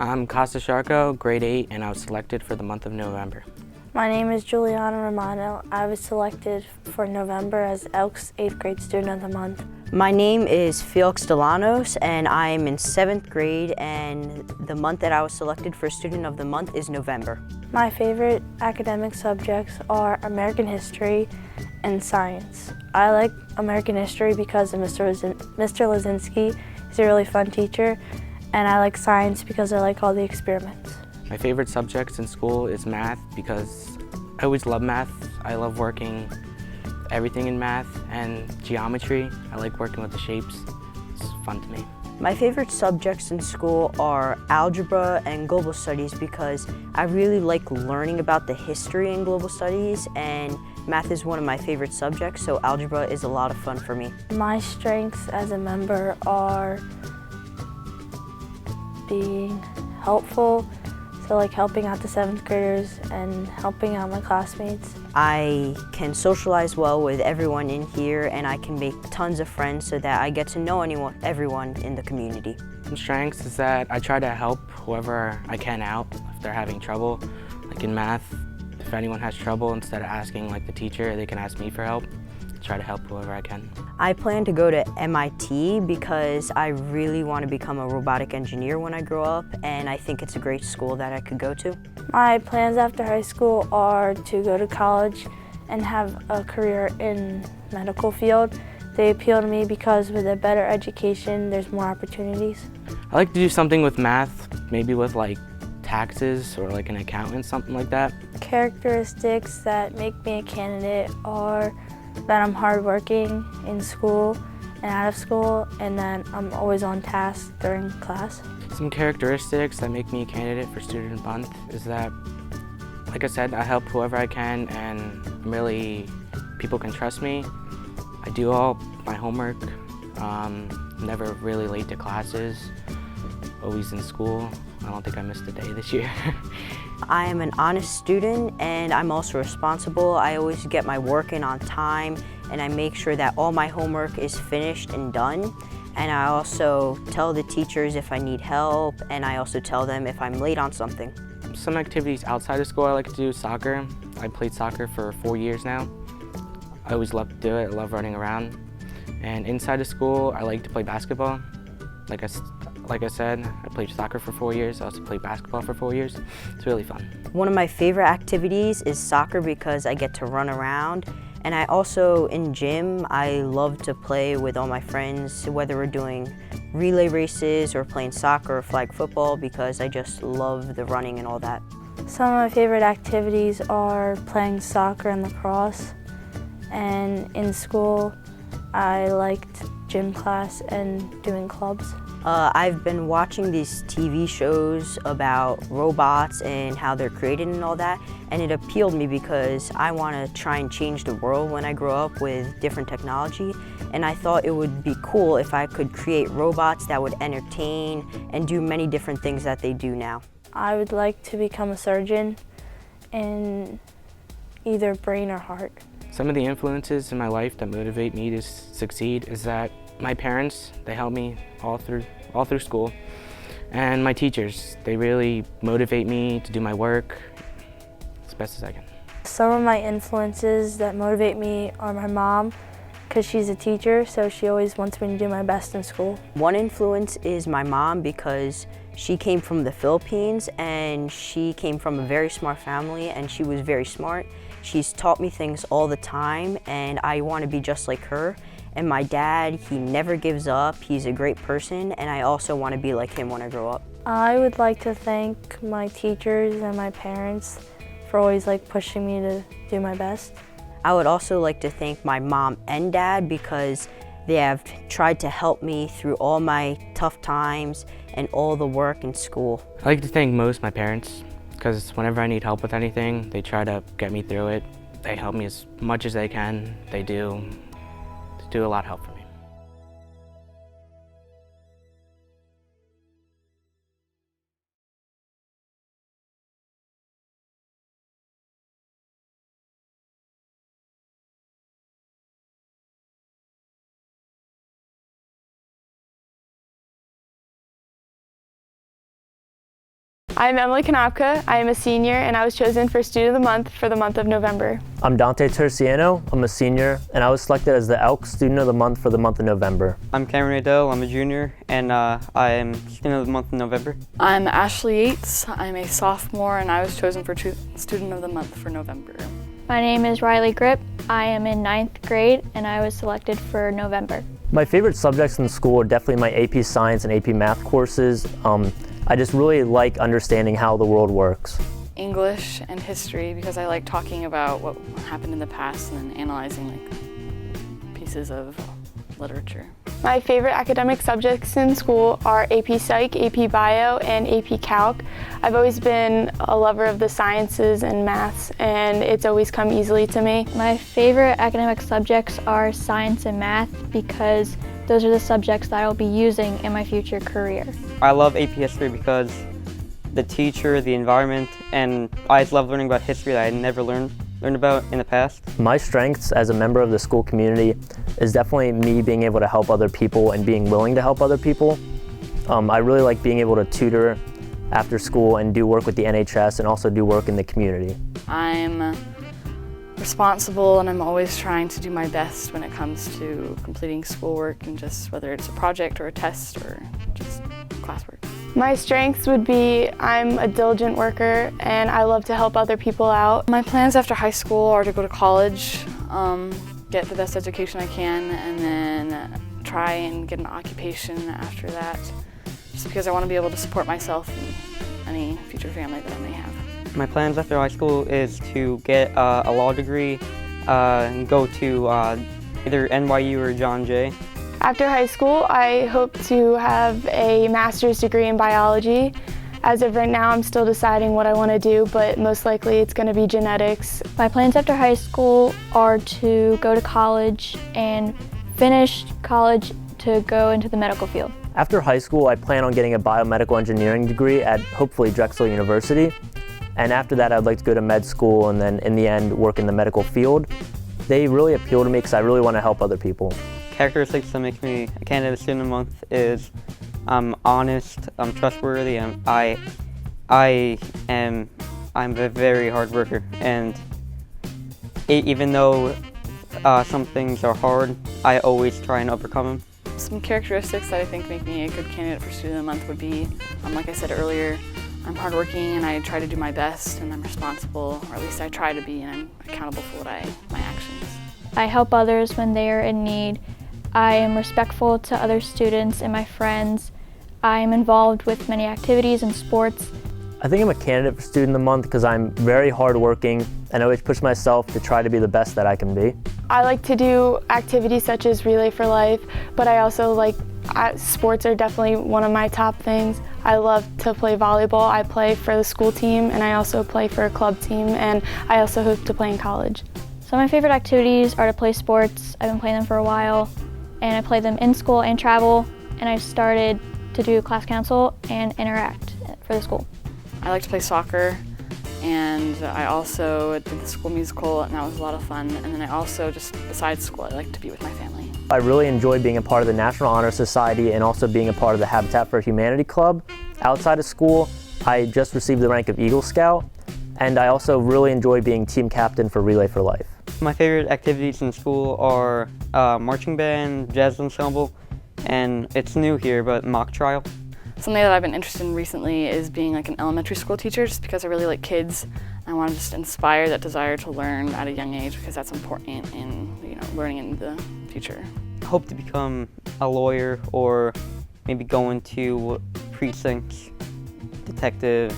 I'm Kosta Scharko, grade 8, and I was selected for the month of November. My name is Julianna Romano. I was selected for November as Elks 8th grade student of the month. My name is Felix Delanos, and I am in 7th grade, and the month that I was selected for student of the month is November. My favorite academic subjects are American history and science. I like American history because of Mr. Lazinski. He's a really fun teacher, and I like science because I like all the experiments. My favorite subjects in school is math because I always love math. I love working everything in math and geometry. I like working with the shapes. It's fun to me. My favorite subjects in school are algebra and global studies because I really like learning about the history in global studies, and math is one of my favorite subjects, so algebra is a lot of fun for me. My strengths as a member are being helpful, so like helping out the 7th graders and helping out my classmates. I can socialize well with everyone in here, and I can make tons of friends so that I get to know everyone in the community. My strengths is that I try to help whoever I can out if they're having trouble. Like in math, if anyone has trouble, instead of asking like the teacher, they can ask me for help. Try to help whoever I can. I plan to go to MIT because I really want to become a robotic engineer when I grow up, and I think it's a great school that I could go to. My plans after high school are to go to college and have a career in medical field. They appeal to me because with a better education, there's more opportunities. I like to do something with math, maybe with like taxes or like an accountant, something like that. Characteristics that make me a candidate are that I'm hardworking in school and out of school, and that I'm always on task during class. Some characteristics that make me a candidate for student of the month is that, like I said, I help whoever I can, and people can trust me. I do all my homework, never really late to classes, always in school. I don't think I missed a day this year. I am an honest student, and I'm also responsible. I always get my work in on time, and I make sure that all my homework is finished and done. And I also tell the teachers if I need help, and I also tell them if I'm late on something. Some activities outside of school I like to do soccer. I played soccer for 4 years now. I always love to do it. I love running around. And inside of school, I like to play basketball. Like I said, I played soccer for 4 years. I also played basketball for 4 years. It's really fun. One of my favorite activities is soccer because I get to run around. And I also, in gym, I love to play with all my friends, whether we're doing relay races or playing soccer or flag football, because I just love the running and all that. Some of my favorite activities are playing soccer and lacrosse. And in school, I liked gym class and doing clubs. I've been watching these TV shows about robots and how they're created and all that, and it appealed me because I want to try and change the world when I grow up with different technology, and I thought it would be cool if I could create robots that would entertain and do many different things that they do now. I would like to become a surgeon in either brain or heart. Some of the influences in my life that motivate me to succeed is that my parents, they help me all through school, and my teachers, they really motivate me to do my work as best as I can. Some of my influences that motivate me are my mom, because she's a teacher, so she always wants me to do my best in school. One influence is my mom because she came from the Philippines, and she came from a very smart family, and she was very smart. She's taught me things all the time, and I want to be just like her. And my dad, he never gives up. He's a great person, and I also want to be like him when I grow up. I would like to thank my teachers and my parents for always pushing me to do my best. I would also like to thank my mom and dad because they have tried to help me through all my tough times and all the work in school. I like to thank most my parents because whenever I need help with anything, they try to get me through it. They help me as much as they can. They do a lot of help for me. I'm Emily Konopka. I am a senior and I was chosen for Student of the Month for the month of November. I'm Dante Terciano. I'm a senior and I was selected as the Elks Student of the Month for the month of November. I'm Cameron Nadel. I'm a junior and I am Student of the Month in November. I'm Ashley Yates. I'm a sophomore and I was chosen for Student of the Month for November. My name is Riley Gripp. I am in 9th grade and I was selected for November. My favorite subjects in school are definitely my AP Science and AP Math courses. I just really like understanding how the world works. English and history because I like talking about what happened in the past and then analyzing like pieces of literature. My favorite academic subjects in school are AP Psych, AP Bio, and AP Calc. I've always been a lover of the sciences and maths, and it's always come easily to me. My favorite academic subjects are science and math because those are the subjects that I'll be using in my future career. I love AP History because the teacher, the environment, and I just love learning about history that I had never learned about in the past. My strengths as a member of the school community is definitely me being able to help other people and being willing to help other people. I really like being able to tutor after school and do work with the NHS and also do work in the community. I'm responsible and I'm always trying to do my best when it comes to completing schoolwork and just whether it's a project or a test or just classwork. My strengths would be I'm a diligent worker and I love to help other people out. My plans after high school are to go to college, get the best education I can, and then try and get an occupation after that, just because I want to be able to support myself and any future family that I may have. My plans after high school is to get a law degree and go to either NYU or John Jay. After high school, I hope to have a master's degree in biology. As of right now, I'm still deciding what I want to do, but most likely it's going to be genetics. My plans after high school are to go to college and finish college to go into the medical field. After high school, I plan on getting a biomedical engineering degree at hopefully Drexel University. And after that, I'd like to go to med school and then in the end work in the medical field. They really appeal to me because I really want to help other people. Characteristics that make me a candidate Student of the Month is I'm honest, I'm trustworthy, I'm a very hard worker, and even though some things are hard, I always try and overcome them. Some characteristics that I think make me a good candidate for Student of the Month would be, like I said earlier, I'm hardworking and I try to do my best and I'm responsible, or at least I try to be, and I'm accountable for my actions. I help others when they are in need. I am respectful to other students and my friends. I am involved with many activities and sports. I think I'm a candidate for Student of the Month because I'm very hardworking and I always push myself to try to be the best that I can be. I like to do activities such as Relay for Life, but I also like sports are definitely one of my top things. I love to play volleyball. I play for the school team and I also play for a club team, and I also hope to play in college. Some of my favorite activities are to play sports. I've been playing them for a while, and I play them in school and travel, and I've started to do class council and interact for the school. I like to play soccer, and I also did the school musical, and that was a lot of fun. And then I also, just besides school, I like to be with my family. I really enjoy being a part of the National Honor Society and also being a part of the Habitat for Humanity Club. Outside of school, I just received the rank of Eagle Scout, and I also really enjoy being team captain for Relay for Life. My favorite activities in school are marching band, jazz ensemble, and it's new here, but mock trial. Something that I've been interested in recently is being like an elementary school teacher, just because I really like kids. I want to just inspire that desire to learn at a young age, because that's important in learning in the future. I hope to become a lawyer or maybe go into precincts, detective,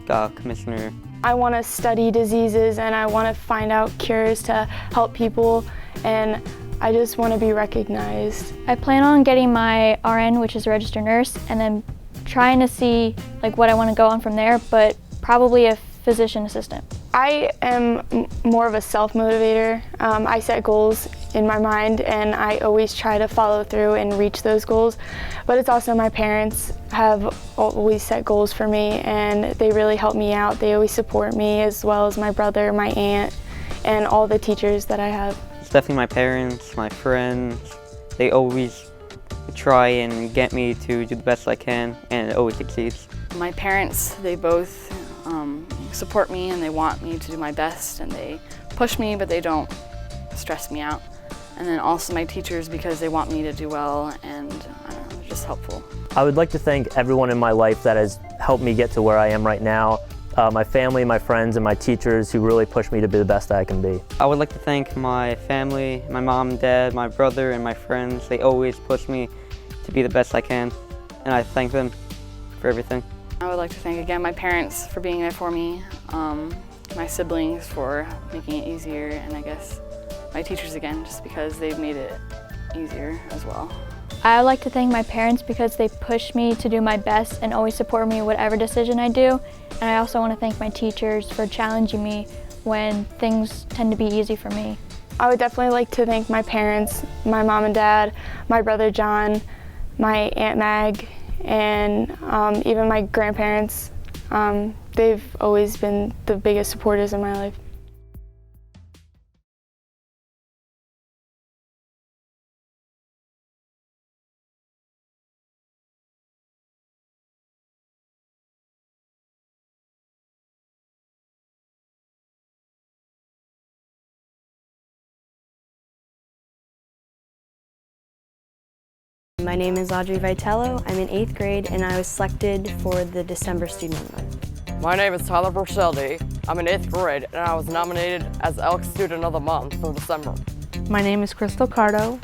commissioner. I want to study diseases and I want to find out cures to help people, and I just want to be recognized. I plan on getting my RN, which is a registered nurse, and then trying to see what I want to go on from there, but probably a physician assistant. I am more of a self-motivator. I set goals in my mind and I always try to follow through and reach those goals. But it's also my parents have always set goals for me and they really help me out. They always support me, as well as my brother, my aunt, and all the teachers that I have. It's definitely my parents, my friends. They always try and get me to do the best I can, and it always succeeds. My parents, they both support me and they want me to do my best, and they push me, but they don't stress me out. And then also my teachers, because they want me to do well, and I don't know, they're just helpful. I would like to thank everyone in my life that has helped me get to where I am right now. My family, my friends, and my teachers who really push me to be the best I can be. I would like to thank my family, my mom and dad, my brother, and my friends. They always push me to be the best I can, and I thank them for everything. I would like to thank again my parents for being there for me, my siblings for making it easier, and I guess my teachers again, just because they've made it easier as well. I would like to thank my parents because they push me to do my best and always support me in whatever decision I do. And I also want to thank my teachers for challenging me when things tend to be easy for me. I would definitely like to thank my parents, my mom and dad, my brother John, my Aunt Mag, and even my grandparents. They've always been the biggest supporters in my life. My name is Audrey Vitello. I'm in 8th grade and I was selected for the December Student Month. My name is Verschelde. I'm in 8th grade and I was nominated as Elks Student of the Month for December. My name is Cardo.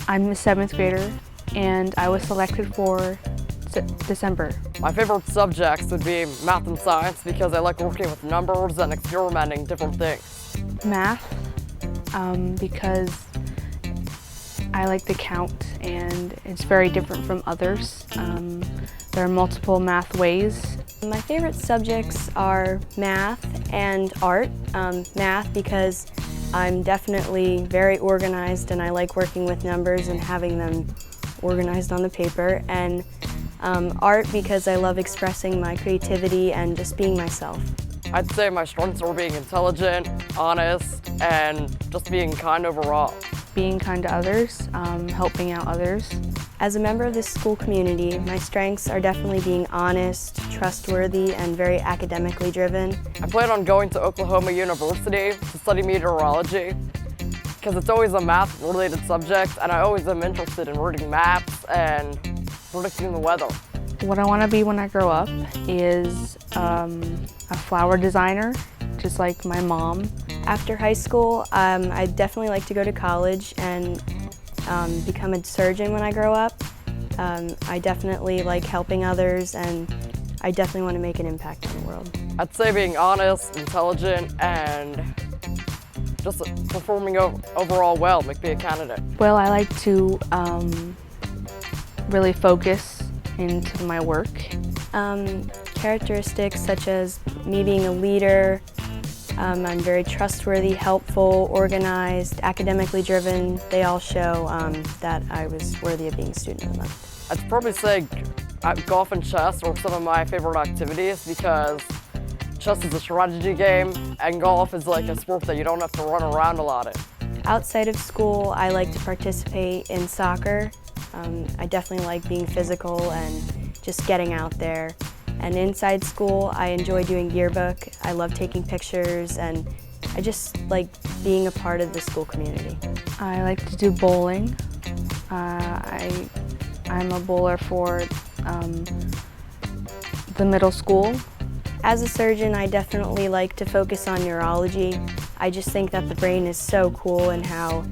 I'm a 7th grader and I was selected for December. My favorite subjects would be math and science because I like working with numbers and experimenting different things. Math, because I like to count and it's very different from others. There are multiple math ways. My favorite subjects are math and art. Math because I'm definitely very organized and I like working with numbers and having them organized on the paper. And art because I love expressing my creativity and just being myself. I'd say my strengths are being intelligent, honest, and just being kind overall. Being kind to others, helping out others. As a member of this school community, my strengths are definitely being honest, trustworthy, and very academically driven. I plan on going to Oklahoma University to study meteorology because it's always a math-related subject and I always am interested in reading maps and predicting the weather. What I want to be when I grow up is a flower designer, just like my mom. After high school, I'd definitely like to go to college and become a surgeon when I grow up. I definitely like helping others and I definitely want to make an impact on the world. I'd say being honest, intelligent, and just performing overall well make me a candidate. Well, I like to really focus into my work. Characteristics such as me being a leader, I'm very trustworthy, helpful, organized, academically driven. They all show that I was worthy of being a Student of the Month. I'd probably say golf and chess are some of my favorite activities because chess is a strategy game and golf is like a sport that you don't have to run around a lot in. Outside of school, I like to participate in soccer. I definitely like being physical and just getting out there. And inside school, I enjoy doing yearbook. I love taking pictures and I just like being a part of the school community. I like to do bowling. I'm a bowler for the middle school. As a surgeon, I definitely like to focus on neurology. I just think that the brain is so cool and how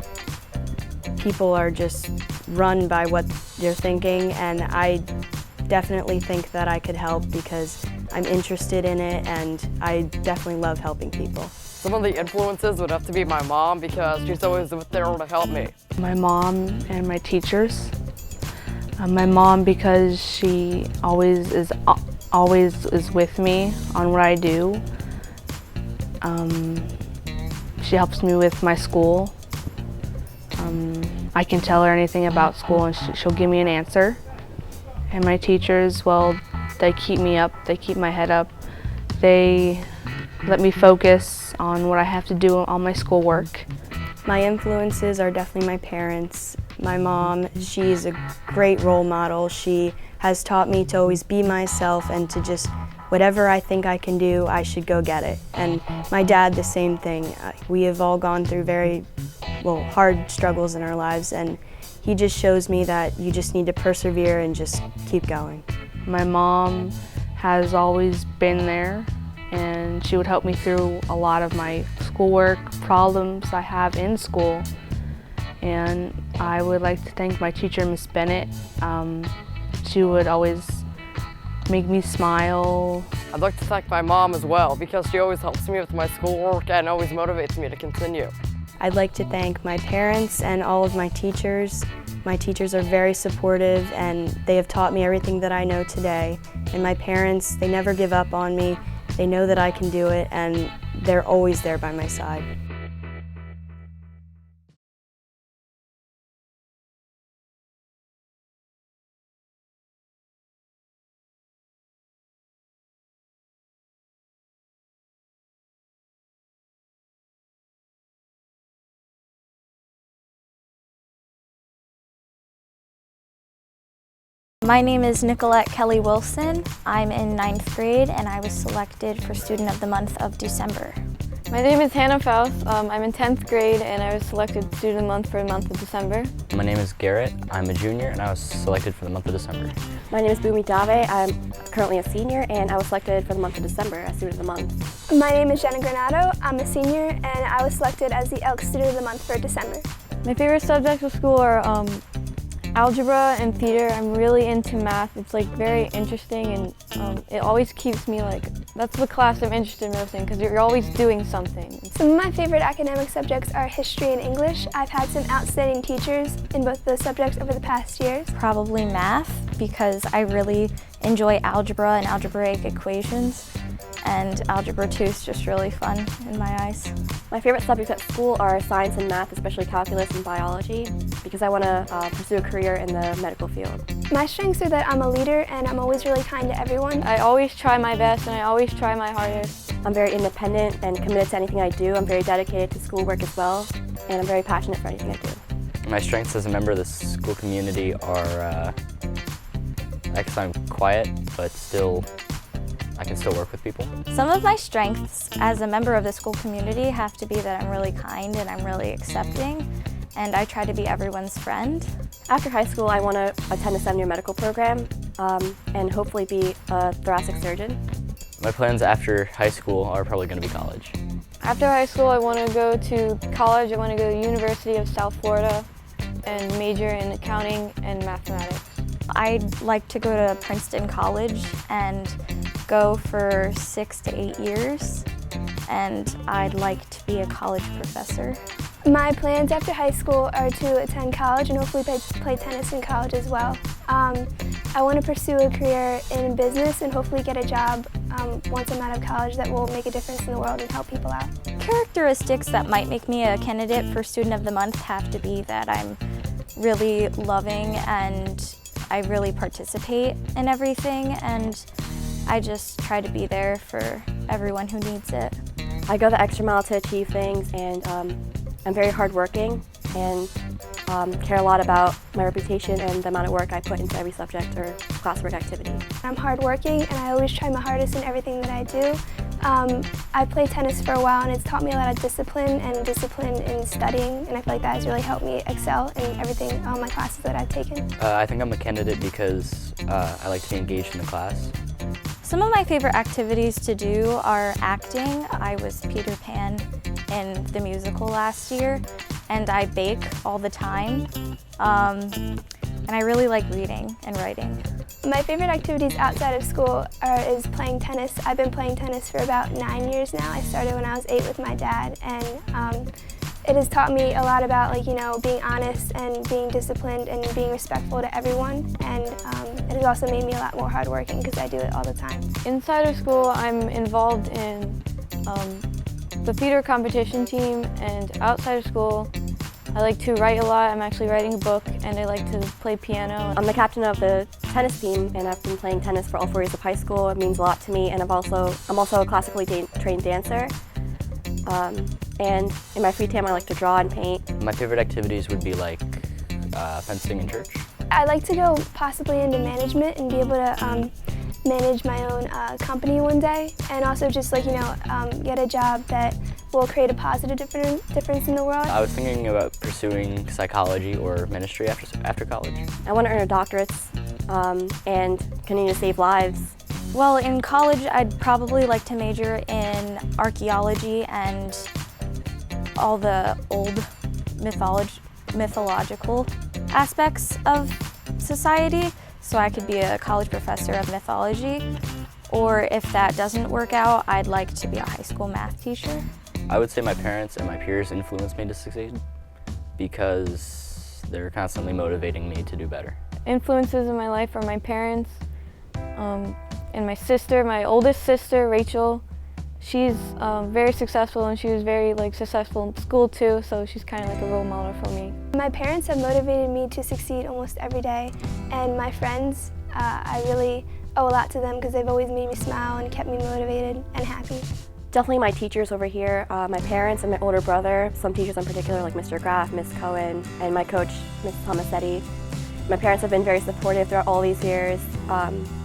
people are just run by what they're thinking, and I definitely think that I could help because I'm interested in it and I definitely love helping people. Some of the influences would have to be my mom because she's always there to help me. My mom and my teachers. My mom because she always is with me on what I do. She helps me with my school. I can tell her anything about school and she'll give me an answer. And my teachers, well, they keep me up, they keep my head up. They let me focus on what I have to do on my schoolwork. My influences are definitely my parents. My mom, she's a great role model. She has taught me to always be myself and to just, whatever I think I can do, I should go get it. And my dad, the same thing. We have all gone through very, hard struggles in our lives, and he just shows me that you just need to persevere and just keep going. My mom has always been there, and she would help me through a lot of my schoolwork problems I have in school. And I would like to thank my teacher, Miss Bennett. She would always make me smile. I'd like to thank my mom as well, because she always helps me with my schoolwork and always motivates me to continue. I'd like to thank my parents and all of my teachers. My teachers are very supportive, and they have taught me everything that I know today. And my parents, they never give up on me. They know that I can do it, and they're always there by my side. My name is Nicolette Kelly Wilson. I'm in 9th grade and I was selected for Student of the Month of December. My name is Hannah Faust. I'm in 10th grade and I was selected Student of the Month for the month of December. My name is Garrett. I'm a junior and I was selected for the month of December. My name is Bumi Dave. I'm currently a senior and I was selected for the month of December as Student of the Month. My name is Jenna Granato. I'm a senior and I was selected as the Elks Student of the Month for December. My favorite subjects of school are algebra and theater. I'm really into math. It's like very interesting, and it always keeps me that's the class I'm interested most in, because you're always doing something. Some of my favorite academic subjects are history and English. I've had some outstanding teachers in both those subjects over the past years. Probably math, because I really enjoy algebra and algebraic equations. And Algebra 2 is just really fun in my eyes. My favorite subjects at school are science and math, especially calculus and biology, because I want to pursue a career in the medical field. My strengths are that I'm a leader and I'm always really kind to everyone. I always try my best and I always try my hardest. I'm very independent and committed to anything I do. I'm very dedicated to schoolwork as well, and I'm very passionate for anything I do. My strengths as a member of the school community are, I guess I'm quiet, but I can still work with people. Some of my strengths as a member of the school community have to be that I'm really kind and I'm really accepting, and I try to be everyone's friend. After high school, I want to attend a 7-year medical program and hopefully be a thoracic surgeon. My plans after high school are probably going to be college. After high school, I want to go to college. I want to go to the University of South Florida and major in accounting and mathematics. I'd like to go to Princeton College and go for 6 to 8 years, and I'd like to be a college professor. My plans after high school are to attend college and hopefully play tennis in college as well. I want to pursue a career in business and hopefully get a job once I'm out of college that will make a difference in the world and help people out. Characteristics that might make me a candidate for Student of the Month have to be that I'm really loving and I really participate in everything, and I just try to be there for everyone who needs it. I go the extra mile to achieve things, and I'm very hardworking and care a lot about my reputation and the amount of work I put into every subject or classwork activity. I'm hardworking and I always try my hardest in everything that I do. I played tennis for a while and it's taught me a lot of discipline in studying, and I feel like that has really helped me excel in everything, all my classes that I've taken. I think I'm a candidate because I like to be engaged in the class. Some of my favorite activities to do are acting. I was Peter Pan in the musical last year, and I bake all the time. And I really like reading and writing. My favorite activities outside of school is playing tennis. I've been playing tennis for about 9 years now. I started when I was 8 with my dad, and it has taught me a lot about being honest and being disciplined and being respectful to everyone, and it has also made me a lot more hardworking because I do it all the time. Inside of school, I'm involved in the theater competition team, and outside of school, I like to write a lot. I'm actually writing a book, and I like to play piano. I'm the captain of the tennis team, and I've been playing tennis for all 4 years of high school. It means a lot to me, and I'm also a classically trained dancer. And in my free time, I like to draw and paint. My favorite activities would be like fencing in church. I'd like to go possibly into management and be able to manage my own company one day, and also just like, get a job that will create a positive difference in the world. I was thinking about pursuing psychology or ministry after college. I want to earn a doctorate and continue to save lives. Well, in college, I'd probably like to major in archaeology and all the old mythological aspects of society, so I could be a college professor of mythology. Or if that doesn't work out, I'd like to be a high school math teacher. I would say my parents and my peers influenced me to succeed because they're constantly motivating me to do better. Influences in my life are my parents and my sister, my oldest sister, Rachel. She's very successful, and she was very successful in school too, so she's kind of like a role model for me. My parents have motivated me to succeed almost every day, and my friends, I really owe a lot to them because they've always made me smile and kept me motivated and happy. Definitely my teachers over here, my parents and my older brother, some teachers in particular like Mr. Graff, Ms. Cohen, and my coach, Ms. Tomasetti. My parents have been very supportive throughout all these years.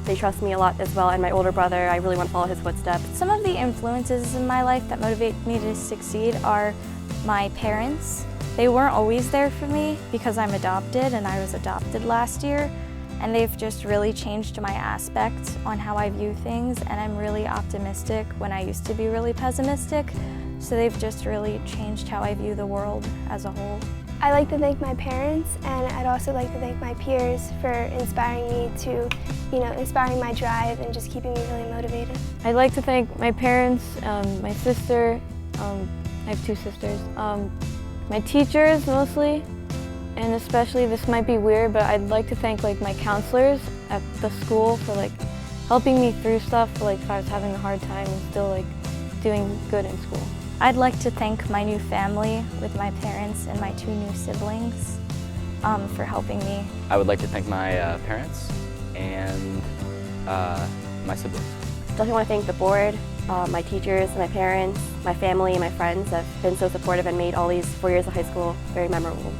They trust me a lot as well, and my older brother, I really want to follow his footsteps. Some of the influences in my life that motivate me to succeed are my parents. They weren't always there for me because I'm adopted, and I was adopted last year, and they've just really changed my aspect on how I view things, and I'm really optimistic when I used to be really pessimistic, so they've just really changed how I view the world as a whole. I'd like to thank my parents, and I'd also like to thank my peers for inspiring me to, inspiring my drive and just keeping me really motivated. I'd like to thank my parents, my sister, I have two sisters, my teachers mostly, and especially, this might be weird, but I'd like to thank my counselors at the school for helping me through stuff if I was having a hard time and still doing good in school. I'd like to thank my new family with my parents and my 2 new siblings for helping me. I would like to thank my parents and my siblings. Definitely want to thank the board, my teachers, my parents, my family, and my friends that have been so supportive and made all these 4 years of high school very memorable.